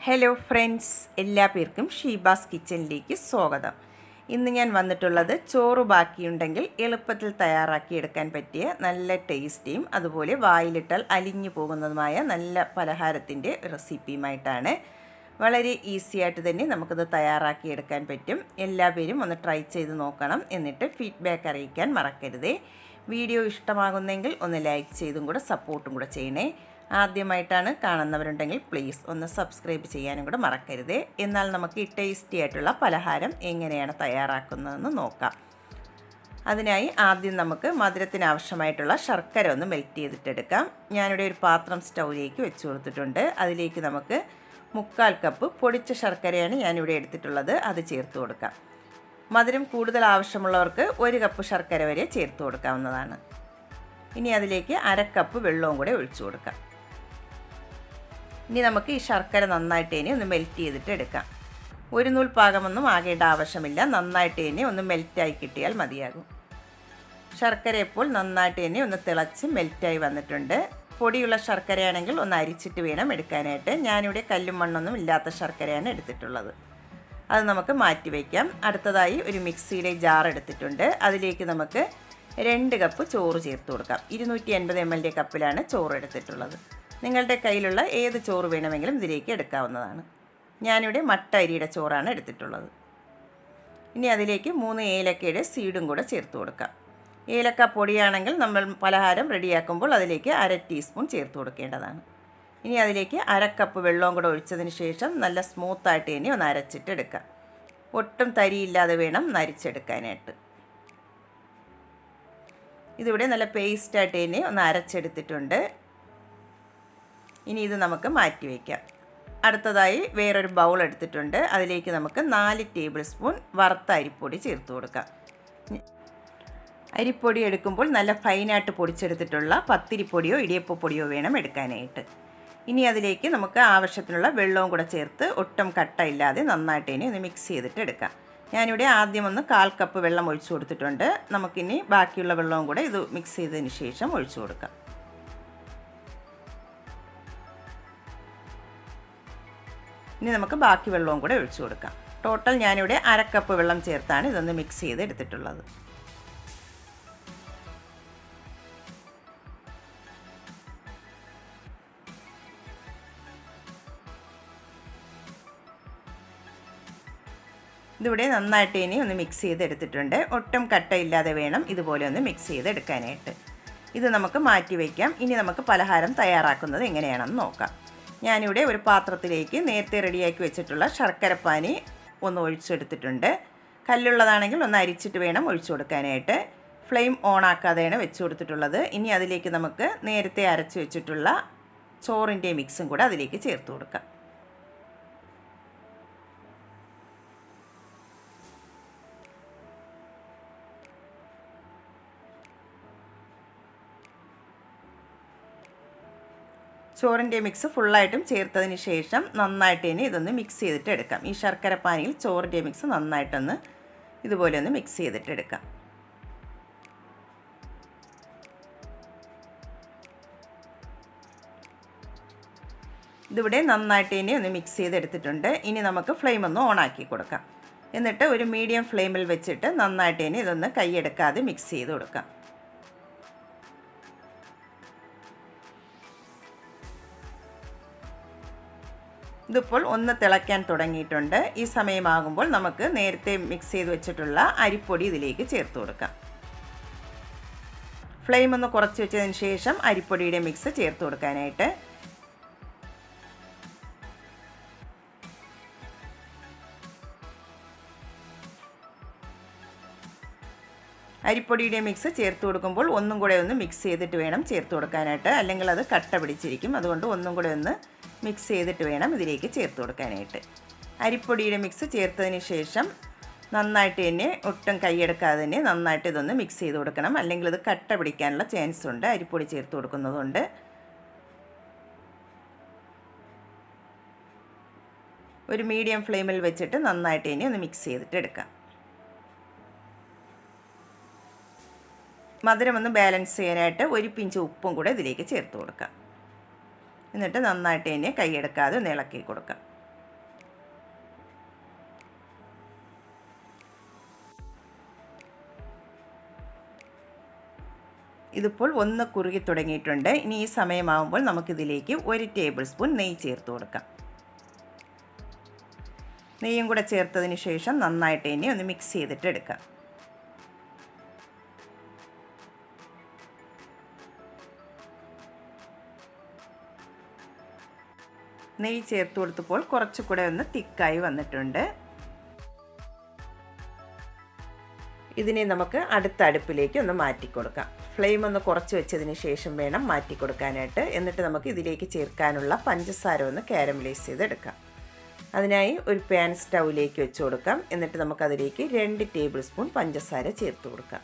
Hello friends, എല്ലാ പേർക്കും ഷീബാസ് കിച്ചണിലേക്ക് സ്വാഗതം. ഇന്ന് ഞാൻ വന്നിട്ടുള്ളത് ചോറ് ബാക്കിയുണ്ടെങ്കിൽ എളുപ്പത്തിൽ തയ്യാറാക്കിയെടുക്കാൻ പറ്റിയ നല്ല ടേസ്റ്റിയും അതുപോലെ വായിലിട്ടാൽ അലിഞ്ഞു പോകുന്നതുമായ നല്ല പലഹാരത്തിൻ്റെ റെസിപ്പിയുമായിട്ടാണ്. വളരെ ഈസി ആയിട്ട് തന്നെ നമുക്കിത് തയ്യാറാക്കിയെടുക്കാൻ പറ്റും. എല്ലാവരും ഒന്ന് ട്രൈ ചെയ്ത് നോക്കണം. എന്നിട്ട് ഫീഡ്ബാക്ക് അറിയിക്കാൻ മറക്കരുതേ. വീഡിയോ ഇഷ്ടമാകുന്നെങ്കിൽ ഒന്ന് ലൈക്ക് ചെയ്തും കൂടെ സപ്പോർട്ടും കൂടെ ചെയ്യണേ. ആദ്യമായിട്ടാണ് കാണുന്നവരുണ്ടെങ്കിൽ പ്ലീസ് ഒന്ന് സബ്സ്ക്രൈബ് ചെയ്യാനും കൂടെ മറക്കരുത്. എന്നാൽ നമുക്ക് ഈ ടേസ്റ്റി ആയിട്ടുള്ള പലഹാരം എങ്ങനെയാണ് തയ്യാറാക്കുന്നതെന്ന് നോക്കാം. അതിനായി ആദ്യം നമുക്ക് മധുരത്തിന് ആവശ്യമായിട്ടുള്ള ശർക്കര ഒന്ന് മെൽറ്റ് ചെയ്തിട്ടെടുക്കാം. ഞാനിവിടെ ഒരു പാത്രം സ്റ്റൗവിലേക്ക് വെച്ച് കൊടുത്തിട്ടുണ്ട്. അതിലേക്ക് നമുക്ക് 3/4 കപ്പ് പൊടിച്ച ശർക്കരയാണ് ഞാനിവിടെ എടുത്തിട്ടുള്ളത്. അത് ചേർത്ത് കൊടുക്കാം. മധുരം കൂടുതൽ ആവശ്യമുള്ളവർക്ക് 1 കപ്പ് ശർക്കര വരെ ചേർത്ത് കൊടുക്കാവുന്നതാണ്. ഇനി അതിലേക്ക് 1/2 കപ്പ് വെള്ളവും കൂടെ ഒഴിച്ചു കൊടുക്കാം. ഇനി നമുക്ക് ഈ ശർക്കര നന്നായിട്ട് തന്നെ ഒന്ന് മെൽറ്റ് ചെയ്തിട്ട് എടുക്കാം. ഒരു നൂൽ പാകമൊന്നും ആകേണ്ട ആവശ്യമില്ല. നന്നായിട്ട് തന്നെ ഒന്ന് മെൽറ്റായി കിട്ടിയാൽ മതിയാകും. ശർക്കര ഇപ്പോൾ നന്നായിട്ട് തന്നെ ഒന്ന് തിളച്ച് മെൽറ്റായി വന്നിട്ടുണ്ട്. പൊടിയുള്ള ശർക്കരയാണെങ്കിൽ ഒന്ന് അരിച്ചിട്ട് വേണം എടുക്കാനായിട്ട്. ഞാനിവിടെ കല്ലും മണ്ണൊന്നും ഇല്ലാത്ത ശർക്കരയാണ് എടുത്തിട്ടുള്ളത്. അത് നമുക്ക് മാറ്റി വയ്ക്കാം. അടുത്തതായി ഒരു മിക്സിയുടെ ജാർ എടുത്തിട്ടുണ്ട്. അതിലേക്ക് നമുക്ക് 2 കപ്പ് ചോറ് ചേർത്ത് കൊടുക്കാം. 250 ml കപ്പിലാണ് ചോറ് എടുത്തിട്ടുള്ളത്. നിങ്ങളുടെ കയ്യിലുള്ള ഏത് ചോറ് വേണമെങ്കിലും ഇതിലേക്ക് എടുക്കാവുന്നതാണ്. ഞാനിവിടെ മട്ട അരിയുടെ ചോറാണ് എടുത്തിട്ടുള്ളത്. ഇനി അതിലേക്ക് 3 ഏലക്കയുടെ സീഡും കൂടെ ചേർത്ത് കൊടുക്കാം. ഏലക്ക പൊടിയാണെങ്കിൽ നമ്മൾ പലഹാരം റെഡിയാക്കുമ്പോൾ അതിലേക്ക് 1/2 ടീസ്പൂൺ ചേർത്ത് കൊടുക്കേണ്ടതാണ്. ഇനി അതിലേക്ക് 1/2 കപ്പ് വെള്ളവും കൂടെ ഒഴിച്ചതിന് ശേഷം നല്ല സ്മൂത്തായിട്ട് തന്നെ ഒന്ന് അരച്ചിട്ടെടുക്കാം. ഒട്ടും തരിയില്ലാതെ വേണം അരിച്ചെടുക്കാനായിട്ട്. ഇതിവിടെ നല്ല പേസ്റ്റായിട്ട് തന്നെ ഒന്ന് അരച്ചെടുത്തിട്ടുണ്ട്. ഇനി ഇത് നമുക്ക് മാറ്റി വയ്ക്കാം. അടുത്തതായി വേറൊരു ബൗൾ എടുത്തിട്ടുണ്ട്. അതിലേക്ക് നമുക്ക് 4 ടേബിൾ സ്പൂൺ വറുത്ത അരിപ്പൊടി ചേർത്ത് കൊടുക്കാം. അരിപ്പൊടി എടുക്കുമ്പോൾ നല്ല ഫൈനായിട്ട് പൊടിച്ചെടുത്തിട്ടുള്ള പത്തിരിപ്പൊടിയോ ഇടിയപ്പപ്പൊടിയോ വേണം എടുക്കാനായിട്ട്. ഇനി അതിലേക്ക് നമുക്ക് ആവശ്യത്തിനുള്ള വെള്ളവും കൂടെ ചേർത്ത് ഒട്ടും കട്ടയില്ലാതെ നന്നായിട്ട് ഇനി ഒന്ന് മിക്സ് ചെയ്തിട്ട് എടുക്കാം. ഞാനിവിടെ ആദ്യം ഒന്ന് 1/4 കപ്പ് വെള്ളം ഒഴിച്ചു കൊടുത്തിട്ടുണ്ട്. നമുക്കിനി ബാക്കിയുള്ള വെള്ളവും കൂടെ ഇത് മിക്സ് ചെയ്തതിന് ശേഷം ഒഴിച്ചു കൊടുക്കാം. ഇനി നമുക്ക് ബാക്കി വെള്ളവും കൂടെ ഒഴിച്ചു കൊടുക്കാം. ടോട്ടൽ ഞാനിവിടെ 1/2 കപ്പ് വെള്ളം ചേർത്താണ് ഇതൊന്ന് മിക്സ് ചെയ്ത് എടുത്തിട്ടുള്ളത്. ഇതിവിടെ നന്നായിട്ട് ഇനി ഒന്ന് മിക്സ് ചെയ്തെടുത്തിട്ടുണ്ട്. ഒട്ടും കട്ടയില്ലാതെ വേണം ഇതുപോലെ ഒന്ന് മിക്സ് ചെയ്തെടുക്കാനായിട്ട്. ഇത് നമുക്ക് മാറ്റി വയ്ക്കാം. ഇനി നമുക്ക് പലഹാരം തയ്യാറാക്കുന്നത് എങ്ങനെയാണെന്ന് നോക്കാം. ഞാനിവിടെ ഒരു പാത്രത്തിലേക്ക് നേരത്തെ റെഡിയാക്കി വെച്ചിട്ടുള്ള ശർക്കരപ്പാനി ഒന്ന് ഒഴിച്ചെടുത്തിട്ടുണ്ട്. കല്ലുള്ളതാണെങ്കിൽ ഒന്ന് അരിച്ചിട്ട് വേണം ഒഴിച്ചു കൊടുക്കാനായിട്ട്. ഫ്ലെയിം ഓൺ ആക്കാതെയാണ് വെച്ച് കൊടുത്തിട്ടുള്ളത്. ഇനി അതിലേക്ക് നമുക്ക് നേരത്തെ അരച്ച് വെച്ചിട്ടുള്ള ചോറിൻ്റെ മിക്സും കൂടെ അതിലേക്ക് ചേർത്ത് കൊടുക്കാം. ചോറിൻ്റെ മിക്സ് ഫുള്ളായിട്ടും ചേർത്തതിന് ശേഷം നന്നായിട്ട് തന്നെ ഇതൊന്ന് മിക്സ് ചെയ്തിട്ട് എടുക്കാം. ഈ ശർക്കരപ്പാനിയിൽ ചോറിൻ്റെ മിക്സ് നന്നായിട്ടൊന്ന് ഇതുപോലെ ഒന്ന് മിക്സ് ചെയ്തിട്ട് എടുക്കാം. ഇതിവിടെ നന്നായിട്ട് തന്നെ ഒന്ന് മിക്സ് ചെയ്തെടുത്തിട്ടുണ്ട്. ഇനി നമുക്ക് ഫ്ലെയിം ഒന്ന് ഓണാക്കി കൊടുക്കാം. എന്നിട്ട് ഒരു മീഡിയം ഫ്ലെയിമിൽ വെച്ചിട്ട് നന്നായിട്ട് തന്നെ ഇതൊന്ന് കൈയെടുക്കാതെ മിക്സ് ചെയ്ത് കൊടുക്കാം. ഇതിപ്പോൾ ഒന്ന് തിളയ്ക്കാൻ തുടങ്ങിയിട്ടുണ്ട്. ഈ സമയമാകുമ്പോൾ നമുക്ക് നേരത്തെ മിക്സ് ചെയ്ത് വെച്ചിട്ടുള്ള അരിപ്പൊടി ഇതിലേക്ക് ചേർത്ത് കൊടുക്കാം. ഫ്ലെയിം ഒന്ന് കുറച്ച് വെച്ചതിന് ശേഷം അരിപ്പൊടിയുടെ മിക്സ് ചേർത്ത് കൊടുക്കാനായിട്ട്. അരിപ്പൊടിയുടെ മിക്സ് ചേർത്ത് കൊടുക്കുമ്പോൾ ഒന്നും കൂടെ ഒന്ന് മിക്സ് ചെയ്തിട്ട് വേണം ചേർത്ത് കൊടുക്കാനായിട്ട്. അല്ലെങ്കിൽ അത് കട്ട പിടിച്ചിരിക്കും. അതുകൊണ്ട് ഒന്നും കൂടെ ഒന്ന് മിക്സ് ചെയ്തിട്ട് വേണം ഇതിലേക്ക് ചേർത്ത് കൊടുക്കാനായിട്ട്. അരിപ്പൊടിയുടെ മിക്സ് ചേർത്തതിന് ശേഷം നന്നായിട്ട് തന്നെ ഒട്ടും കൈയെടുക്കാതെ തന്നെ നന്നായിട്ട് ഇതൊന്ന് മിക്സ് ചെയ്ത് കൊടുക്കണം. അല്ലെങ്കിൽ ഇത് കട്ട പിടിക്കാനുള്ള ചാൻസ് ഉണ്ട് അരിപ്പൊടി ചേർത്ത് കൊടുക്കുന്നതുകൊണ്ട്. ഒരു മീഡിയം ഫ്ലെയിമിൽ വെച്ചിട്ട് നന്നായിട്ട് തന്നെ ഒന്ന് മിക്സ് ചെയ്തിട്ട് എടുക്കാം. മധുരം ഒന്ന് ബാലൻസ് ചെയ്യാനായിട്ട് 1 പിഞ്ച് ഉപ്പും കൂടെ ഇതിലേക്ക് ചേർത്ത് കൊടുക്കാം. എന്നിട്ട് നന്നായിട്ട് തന്നെ കൈയെടുക്കാതെ ഒന്ന് ഇളക്കി കൊടുക്കാം. ഇതിപ്പോൾ ഒന്ന് കുറുകി തുടങ്ങിയിട്ടുണ്ട്. ഇനി ഈ സമയമാകുമ്പോൾ നമുക്കിതിലേക്ക് 1 ടേബിൾ സ്പൂൺ നെയ്യ് ചേർത്ത് കൊടുക്കാം. നെയ്യും കൂടെ ചേർത്തതിന് ശേഷം നന്നായിട്ട് ഇനി ഒന്ന് മിക്സ് ചെയ്തിട്ട് എടുക്കാം. നെയ്യ് ചേർത്ത് കൊടുത്തപ്പോൾ കുറച്ചുകൂടെ ഒന്ന് തിക്കായി വന്നിട്ടുണ്ട്. ഇതിനെ നമുക്ക് അടുത്ത അടുപ്പിലേക്ക് ഒന്ന് മാറ്റി കൊടുക്കാം. ഫ്ലെയിം ഒന്ന് കുറച്ച് വെച്ചതിന് ശേഷം വേണം മാറ്റി കൊടുക്കാനായിട്ട്. എന്നിട്ട് നമുക്ക് ഇതിലേക്ക് ചേർക്കാനുള്ള പഞ്ചസാര ഒന്ന് കാരമലൈസ് ചെയ്തെടുക്കാം. അതിനായി ഒരു പാൻ സ്റ്റൗവിലേക്ക് വെച്ച് കൊടുക്കാം. എന്നിട്ട് നമുക്കതിലേക്ക് 2 ടേബിൾ സ്പൂൺ പഞ്ചസാര ചേർത്ത് കൊടുക്കാം.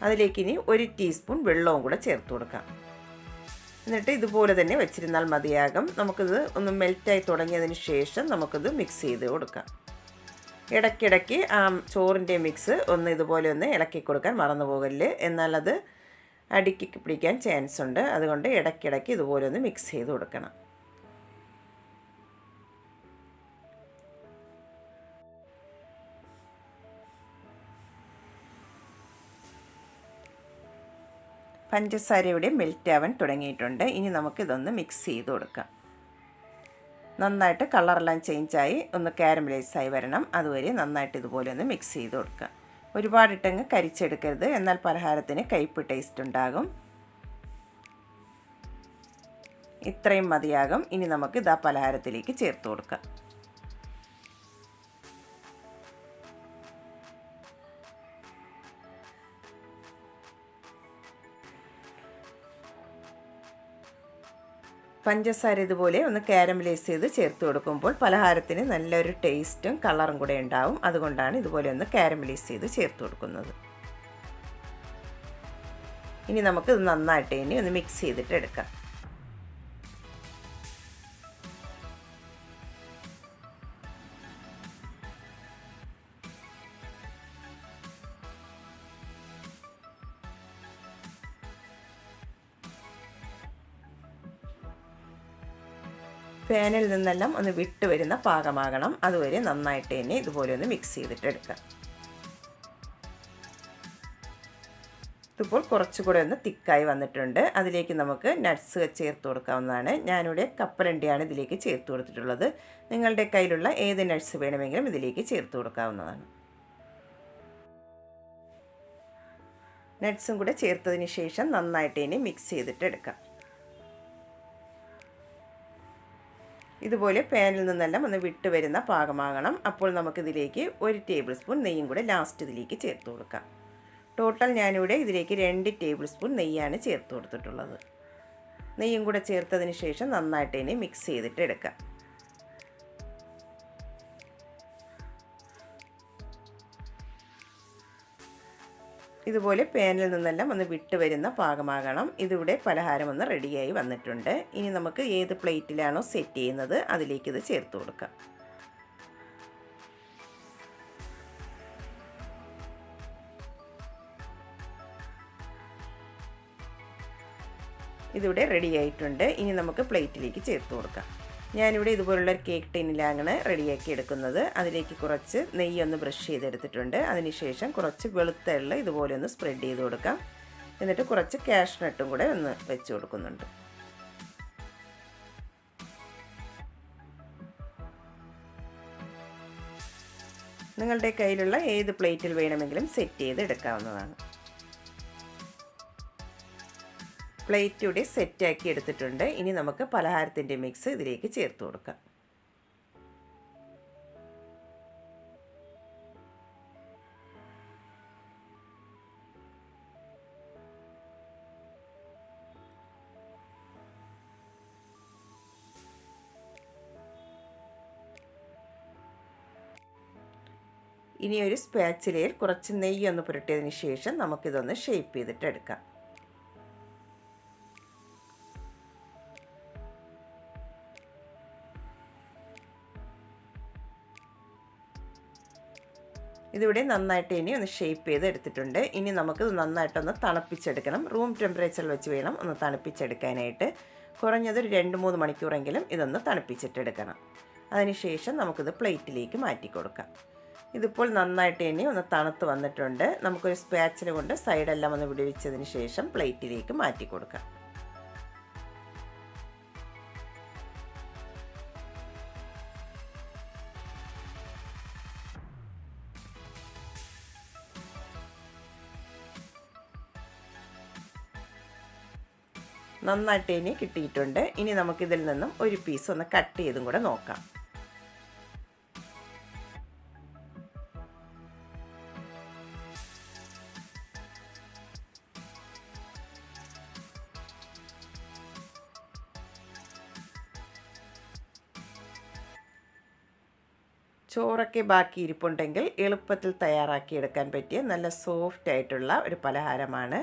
അതിലേക്ക് ഇനി 1 ടീസ്പൂൺ വെള്ളവും കൂടെ ചേർത്ത് കൊടുക്കാം. എന്നിട്ട് ഇതുപോലെ തന്നെ വെച്ചിരുന്നാൽ മതിയാകും. നമുക്കിത് ഒന്ന് മെൽറ്റായി തുടങ്ങിയതിന് ശേഷം നമുക്കിത് മിക്സ് ചെയ്ത് കൊടുക്കാം. ഇടയ്ക്കിടയ്ക്ക് ആ ചോറിൻ്റെ മിക്സ് ഒന്ന് ഇതുപോലെ ഒന്ന് ഇളക്കി കൊടുക്കാൻ മറന്നു പോകല്ല്. എന്നാൽ അത് അടിക്ക് പിടിക്കാൻ ചാൻസ് ഉണ്ട്. അതുകൊണ്ട് ഇടയ്ക്കിടയ്ക്ക് ഇതുപോലെ ഒന്ന് മിക്സ് ചെയ്ത് കൊടുക്കണം. പഞ്ചസാര ഇവിടെ മെൽറ്റ് ആവാൻ തുടങ്ങിയിട്ടുണ്ട്. ഇനി നമുക്കിതൊന്ന് മിക്സ് ചെയ്ത് കൊടുക്കാം. നന്നായിട്ട് കളറെല്ലാം ചേഞ്ചായി ഒന്ന് കാരമലൈസായി വരണം. അതുവരെ നന്നായിട്ട് ഇതുപോലെ ഒന്ന് മിക്സ് ചെയ്ത് കൊടുക്കാം. ഒരുപാടിട്ടങ്ങ് കരിച്ചെടുക്കരുത്, എന്നാൽ പലഹാരത്തിന് കയ്പ്പ് ടേസ്റ്റ് ഉണ്ടാകും. ഇത്രയും മതിയാകും. ഇനി നമുക്ക് ഇതാ പലഹാരത്തിലേക്ക് ചേർത്ത് കൊടുക്കാം. പഞ്ചസാര ഇതുപോലെ ഒന്ന് കാരമലൈസ് ചെയ്ത് ചേർത്ത് കൊടുക്കുമ്പോൾ പലഹാരത്തിന് നല്ലൊരു ടേസ്റ്റും കളറും കൂടെ ഉണ്ടാവും. അതുകൊണ്ടാണ് ഇതുപോലെ ഒന്ന് കാരമലൈസ് ചെയ്ത് ചേർത്ത് കൊടുക്കുന്നത്. ഇനി നമുക്കിത് നന്നായിട്ട് ഇനി ഒന്ന് മിക്സ് ചെയ്തിട്ട് എടുക്കാം. പാനിൽ നിന്നെല്ലാം ഒന്ന് വിട്ട് വരുന്ന പാകമാകണം. അതുവരെ നന്നായിട്ട് തന്നെ ഇതുപോലെ ഒന്ന് മിക്സ് ചെയ്തിട്ട് എടുക്കാം. ഇതിപ്പോൾ കുറച്ചുകൂടെ ഒന്ന് തിക്കായി വന്നിട്ടുണ്ട്. അതിലേക്ക് നമുക്ക് നട്ട്സ് ചേർത്ത് കൊടുക്കാവുന്നതാണ്. ഞാനിവിടെ കപ്പലണ്ടിയാണ് ഇതിലേക്ക് ചേർത്ത് കൊടുത്തിട്ടുള്ളത്. നിങ്ങളുടെ കയ്യിലുള്ള ഏത് നട്ട്സ് വേണമെങ്കിലും ഇതിലേക്ക് ചേർത്ത് കൊടുക്കാവുന്നതാണ്. നട്ട്സും കൂടെ ചേർത്തതിന് ശേഷം നന്നായിട്ട് ഇനി മിക്സ് ചെയ്തിട്ട് എടുക്കാം. ഇതുപോലെ പാനിൽ നിന്നെല്ലാം ഒന്ന് വിട്ട് വരുന്ന പാകമാകണം. അപ്പോൾ നമുക്കിതിലേക്ക് 1 ടേബിൾ സ്പൂൺ നെയ്യും കൂടെ ലാസ്റ്റ് ഇതിലേക്ക് ചേർത്ത് കൊടുക്കാം. ടോട്ടൽ ഞാനിവിടെ ഇതിലേക്ക് 2 ടേബിൾ സ്പൂൺ നെയ്യാണ് ചേർത്ത് കൊടുത്തിട്ടുള്ളത്. നെയ്യും കൂടെ ചേർത്തതിന് ശേഷം നന്നായിട്ട് ഇനി മിക്സ് ചെയ്തിട്ട് എടുക്കാം. ഇതുപോലെ പാനിൽ നിന്നെല്ലാം ഒന്ന് വിട്ട് വരുന്ന പാകമാകണം. ഇതിവിടെ പലഹാരം ഒന്ന് റെഡിയായി വന്നിട്ടുണ്ട്. ഇനി നമുക്ക് ഏത് പ്ലേറ്റിലാണോ സെറ്റ് ചെയ്യുന്നത് അതിലേക്ക് ഇത് ചേർത്ത് കൊടുക്കാം. ഇതിവിടെ റെഡി ആയിട്ടുണ്ട്. ഇനി നമുക്ക് പ്ലേറ്റിലേക്ക് ചേർത്ത് കൊടുക്കാം. ഞാനിവിടെ ഇതുപോലുള്ള ഒരു കേക്ക് ടിന്നിലാണ് റെഡിയാക്കി എടുക്കുന്നത്. അതിലേക്ക് കുറച്ച് നെയ്യൊന്ന് ബ്രഷ് ചെയ്തെടുത്തിട്ടുണ്ട്. അതിനുശേഷം കുറച്ച് വെളുത്ത എള്ള് ഇതുപോലെ ഒന്ന് സ്പ്രെഡ് ചെയ്ത് കൊടുക്കാം. എന്നിട്ട് കുറച്ച് കാഷ്നട്ടും കൂടെ ഒന്ന് വെച്ച് കൊടുക്കുന്നുണ്ട്. നിങ്ങളുടെ കയ്യിലുള്ള ഏത് പ്ലേറ്റിൽ വേണമെങ്കിലും സെറ്റ് ചെയ്ത് എടുക്കാവുന്നതാണ്. പ്ലേറ്റ് ഇവിടെ സെറ്റാക്കി എടുത്തിട്ടുണ്ട്. ഇനി നമുക്ക് പലഹാരത്തിൻ്റെ മിക്സ് ഇതിലേക്ക് ചേർത്ത് കൊടുക്കാം. ഇനി ഒരു സ്പാച്ചിലയിൽ കുറച്ച് നെയ്യൊന്ന് പുരട്ടിയതിന് ശേഷം നമുക്കിതൊന്ന് ഷേപ്പ് ചെയ്തിട്ട് എടുക്കാം. ഇതിവിടെ നന്നായിട്ട് ഇനി ഒന്ന് ഷേപ്പ് ചെയ്ത് എടുത്തിട്ടുണ്ട്. ഇനി നമുക്ക് നന്നായിട്ടൊന്ന് തണുപ്പിച്ചെടുക്കണം. റൂം ടെമ്പറേച്ചറിൽ വെച്ച് വേണം ഒന്ന് തണുപ്പിച്ചെടുക്കാനായിട്ട്. കുറഞ്ഞത് ഒരു 2-3 മണിക്കൂറെങ്കിലും ഇതൊന്ന് തണുപ്പിച്ചിട്ടെടുക്കണം. അതിനുശേഷം നമുക്കിത് പ്ലേറ്റിലേക്ക് മാറ്റി കൊടുക്കാം. ഇതിപ്പോൾ നന്നായിട്ട് തന്നെ ഒന്ന് തണുത്ത് വന്നിട്ടുണ്ട്. നമുക്കൊരു സ്പാച്ചില കൊണ്ട് സൈഡെല്ലാം ഒന്ന് വിടുവിച്ചതിന് ശേഷം പ്ലേറ്റിലേക്ക് മാറ്റി കൊടുക്കാം. നന്നായിട്ട് ഇനി കിട്ടിയിട്ടുണ്ട്. ഇനി നമുക്കിതിൽ നിന്നും ഒരു പീസ് ഒന്ന് കട്ട് ചെയ്തും കൂടെ നോക്കാം. ചോറൊക്കെ ബാക്കി ഇരിപ്പുണ്ടെങ്കിൽ എളുപ്പത്തിൽ തയ്യാറാക്കിയെടുക്കാൻ പറ്റിയ നല്ല സോഫ്റ്റ് ആയിട്ടുള്ള ഒരു പലഹാരമാണ്.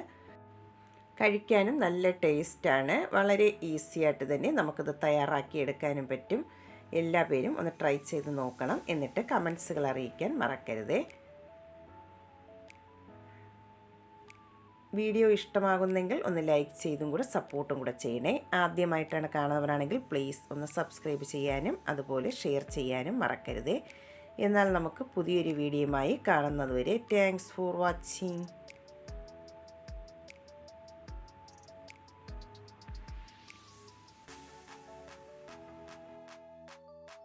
കഴിക്കാനും നല്ല ടേസ്റ്റാണ്. വളരെ ഈസി ആയിട്ട് തന്നെ നമുക്കിത് തയ്യാറാക്കിയെടുക്കാനും പറ്റും. എല്ലാ പേരും ഒന്ന് ട്രൈ ചെയ്ത് നോക്കണം. എന്നിട്ട് കമൻസുകൾ അറിയിക്കാൻ മറക്കരുതേ. വീഡിയോ ഇഷ്ടമാകുന്നെങ്കിൽ ഒന്ന് ലൈക്ക് ചെയ്തും കൂടെ സപ്പോർട്ടും കൂടെ ചെയ്യണേ. ആദ്യമായിട്ടാണ് കാണുന്നവരാണെങ്കിൽ പ്ലീസ് ഒന്ന് സബ്സ്ക്രൈബ് ചെയ്യാനും അതുപോലെ ഷെയർ ചെയ്യാനും മറക്കരുതേ. എന്നാൽ നമുക്ക് പുതിയൊരു വീഡിയോയുമായി കാണുന്നതുവരെ താങ്ക്സ് ഫോർ വാച്ചിങ്.